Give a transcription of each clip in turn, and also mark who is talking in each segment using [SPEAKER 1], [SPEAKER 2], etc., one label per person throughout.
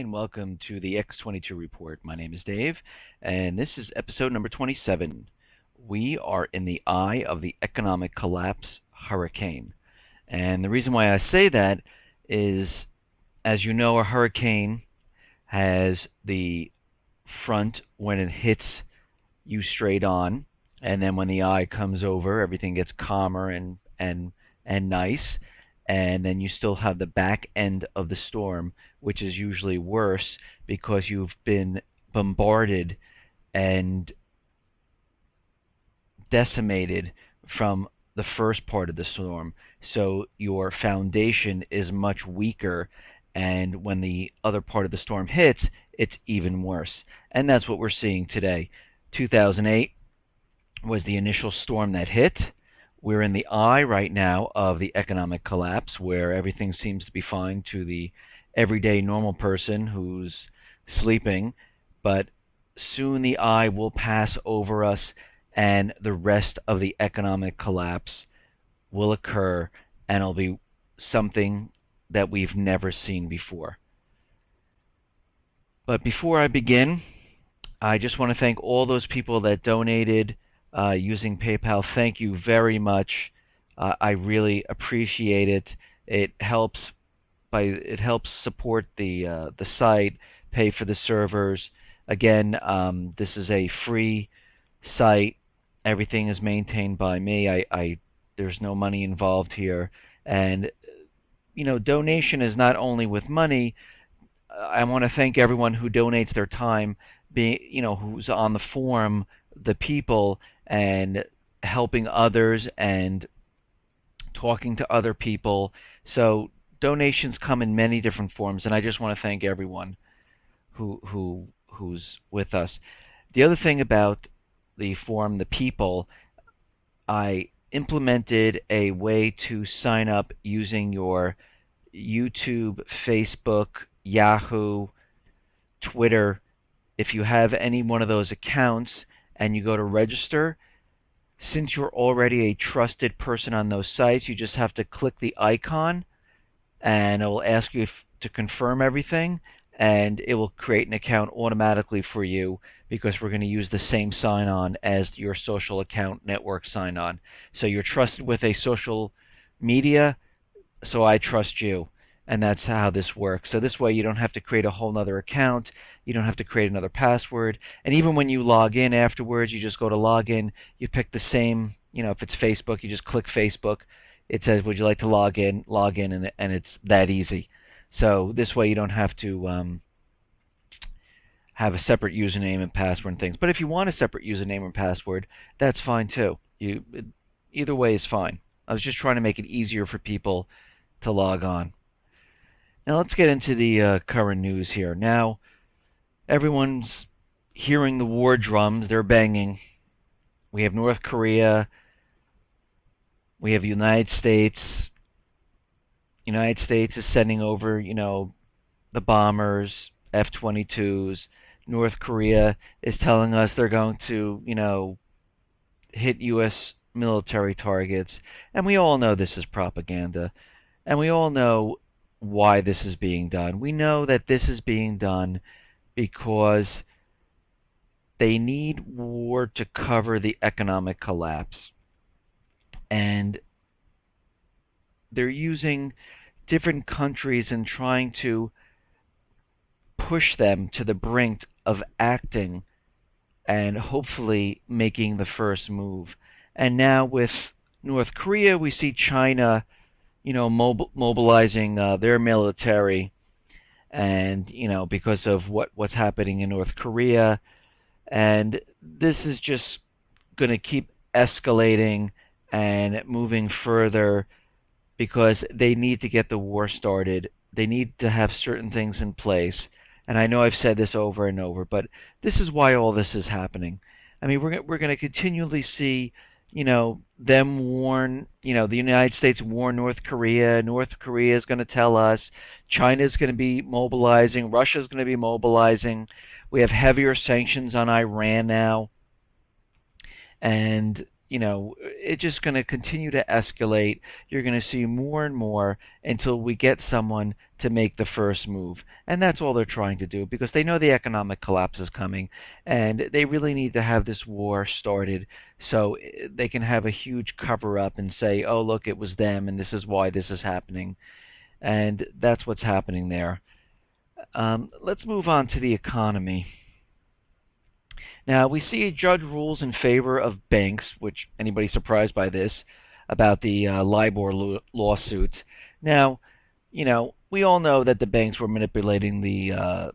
[SPEAKER 1] and welcome to the X22 Report. My name is Dave, and this is episode number 27. We are in the eye of the economic collapse hurricane. And the reason why I say that is, as you know, a hurricane has the front when it hits you straight on, and then when the eye comes over, everything gets calmer and nice. And then you still have the back end of the storm, which is usually worse because you've been bombarded and decimated from the first part of the storm. So your foundation is much weaker, and when the other part of the storm hits, it's even worse. And that's what we're seeing today. 2008 was the initial storm that hit. We're in the eye right now of the economic collapse, where everything seems to be fine to the everyday normal person who's sleeping, but soon the eye will pass over us and the rest of the economic collapse will occur, and it'll be something that we've never seen before. But before I begin, I just want to thank all those people that donated using PayPal. Thank you very much. I really appreciate it. It helps support the site, pay for the servers. Again, this is a free site. Everything is maintained by me. There's no money involved here, and donation is not only with money. I want to thank everyone who donates their time, who's on the forum, the people, and helping others and talking to other people. So donations come in many different forms, and I just want to thank everyone who's with us. The other thing about the forum, the people, I implemented a way to sign up using your YouTube, Facebook, Yahoo, Twitter. If you have any one of those accounts and you go to register, since you're already a trusted person on those sites, you just have to click the icon and it will ask you to confirm everything, and it will create an account automatically for you because we're going to use the same sign-on as your social account network sign-on. So you're trusted with a social media, so I trust you. And that's how this works. So this way you don't have to create a whole other account. You don't have to create another password. And even when you log in afterwards, you just go to login. You pick the same, if it's Facebook, you just click Facebook. It says, would you like to log in, and it's that easy. So this way you don't have to have a separate username and password and things. But if you want a separate username and password, that's fine too. Either way is fine. I was just trying to make it easier for people to log on. Now let's get into the current news here. Now, everyone's hearing the war drums. They're banging. We have North Korea. We have the United States. United States is sending over, the bombers, F-22s. North Korea is telling us they're going to, hit U.S. military targets. And we all know this is propaganda. And we all know why this is being done. We know that this is being done because they need war to cover the economic collapse. And they're using different countries and trying to push them to the brink of acting and hopefully making the first move. And now with North Korea, we see China mobilizing their military, and because of what's happening in North Korea, and this is just going to keep escalating and moving further because they need to get the war started. They need to have certain things in place, and I know I've said this over and over, but this is why all this is happening. I mean, we're going to continually see them warn, the United States warn North Korea. North Korea is going to tell us. China is going to be mobilizing. Russia is going to be mobilizing. We have heavier sanctions on Iran now. And it's just going to continue to escalate. You're going to see more and more until we get someone to make the first move. And that's all they're trying to do because they know the economic collapse is coming and they really need to have this war started so they can have a huge cover up and say, oh, look, it was them and this is why this is happening. And that's what's happening there. Let's move on to the economy. Now, we see a judge rules in favor of banks, which anybody surprised by this, about the LIBOR lawsuits. Now, we all know that the banks were manipulating the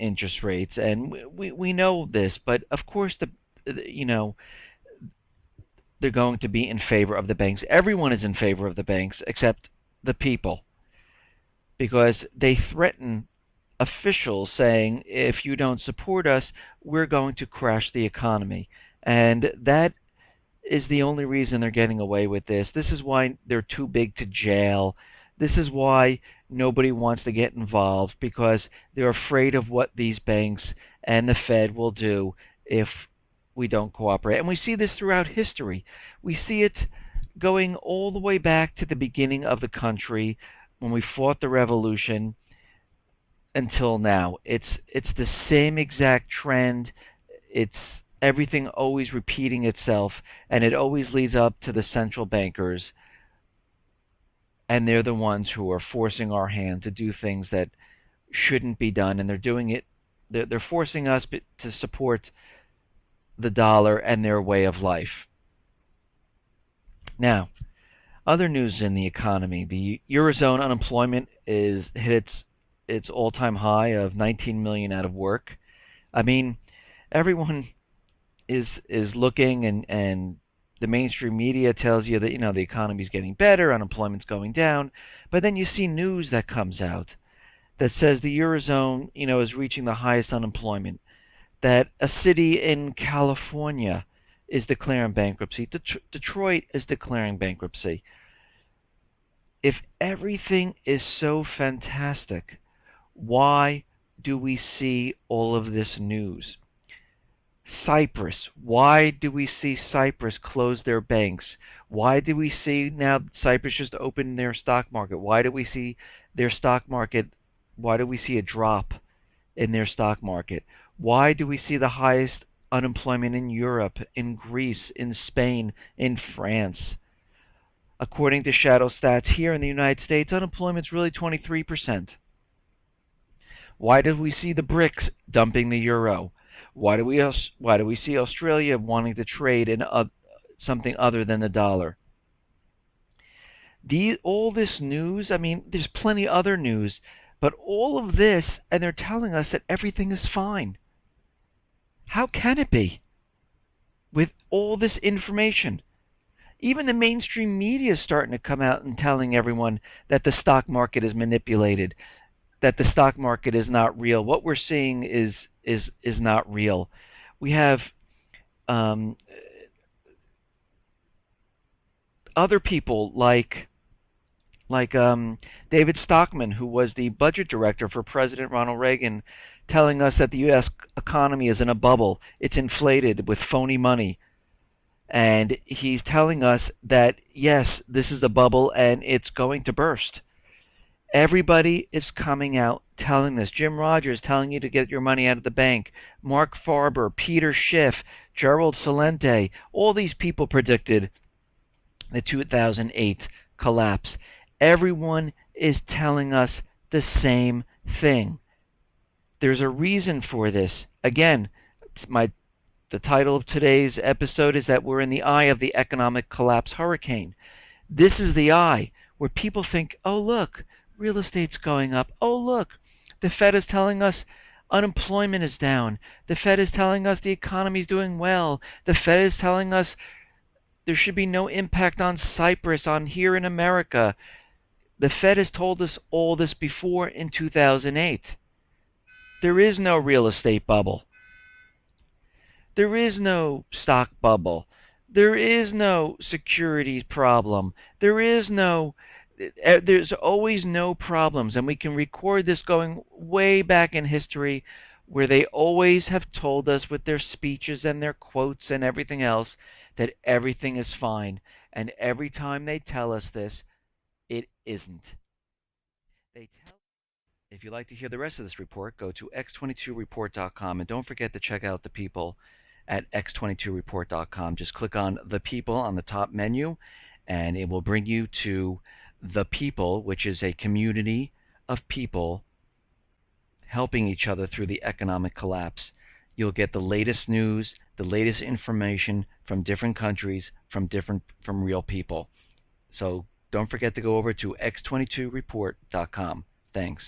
[SPEAKER 1] interest rates, and we know this, but of course they're going to be in favor of the banks. Everyone is in favor of the banks except the people, because they threaten officials saying, if you don't support us, we're going to crash the economy. And that is the only reason they're getting away with this. This is why they're too big to jail. This is why nobody wants to get involved, because they're afraid of what these banks and the Fed will do if we don't cooperate. And we see this throughout history. We see it going all the way back to the beginning of the country when we fought the revolution until now. It's the same exact trend. It's everything always repeating itself, and it always leads up to the central bankers, and they're the ones who are forcing our hand to do things that shouldn't be done, and they're doing it. They're forcing us to support the dollar and their way of life. Now, other news in the economy: the Eurozone unemployment is hit its all-time high of 19 million out of work. I mean, everyone is looking, and the mainstream media tells you that the economy's getting better, unemployment's going down, but then you see news that comes out that says the Eurozone is reaching the highest unemployment, that a city in California is declaring bankruptcy, Detroit is declaring bankruptcy. If everything is so fantastic, why do we see all of this news? Cyprus. Why do we see Cyprus close their banks? Why do we see now Cyprus just open their stock market? Why do we see their stock market? Why do we see a drop in their stock market? Why do we see the highest unemployment in Europe, in Greece, in Spain, in France? According to Shadow Stats here in the United States, unemployment is really 23%. Why do we see the BRICS dumping the euro? Why do we see Australia wanting to trade in something other than the dollar? All this news, I mean, there's plenty other news, but all of this, and they're telling us that everything is fine. How can it be with all this information? Even the mainstream media is starting to come out and telling everyone that the stock market is manipulated, that the stock market is not real. What we're seeing is not real. We have other people like David Stockman, who was the budget director for President Ronald Reagan, telling us that the U.S. economy is in a bubble. It's inflated with phony money. And he's telling us that, yes, this is a bubble and it's going to burst. Everybody is coming out telling this. Jim Rogers telling you to get your money out of the bank. Mark Farber, Peter Schiff, Gerald Celente, all these people predicted the 2008 collapse. Everyone is telling us the same thing. There's a reason for this. Again, the title of today's episode is that we're in the eye of the economic collapse hurricane. This is the eye where people think, oh, look, real estate's going up. Oh, look, the Fed is telling us unemployment is down. The Fed is telling us the economy is doing well. The Fed is telling us there should be no impact on Cyprus, on here in America. The Fed has told us all this before in 2008. There is no real estate bubble. There is no stock bubble. There is no securities problem. There's always no problems, and we can record this going way back in history where they always have told us with their speeches and their quotes and everything else that everything is fine. And every time they tell us this, it isn't. They tell If you'd like to hear the rest of this report, go to x22report.com and don't forget to check out the people at x22report.com. Just click on the people on the top menu and it will bring you to the people, which is a community of people helping each other through the economic collapse. You'll get the latest news, the latest information from different countries, from real people. So don't forget to go over to x22report.com. Thanks.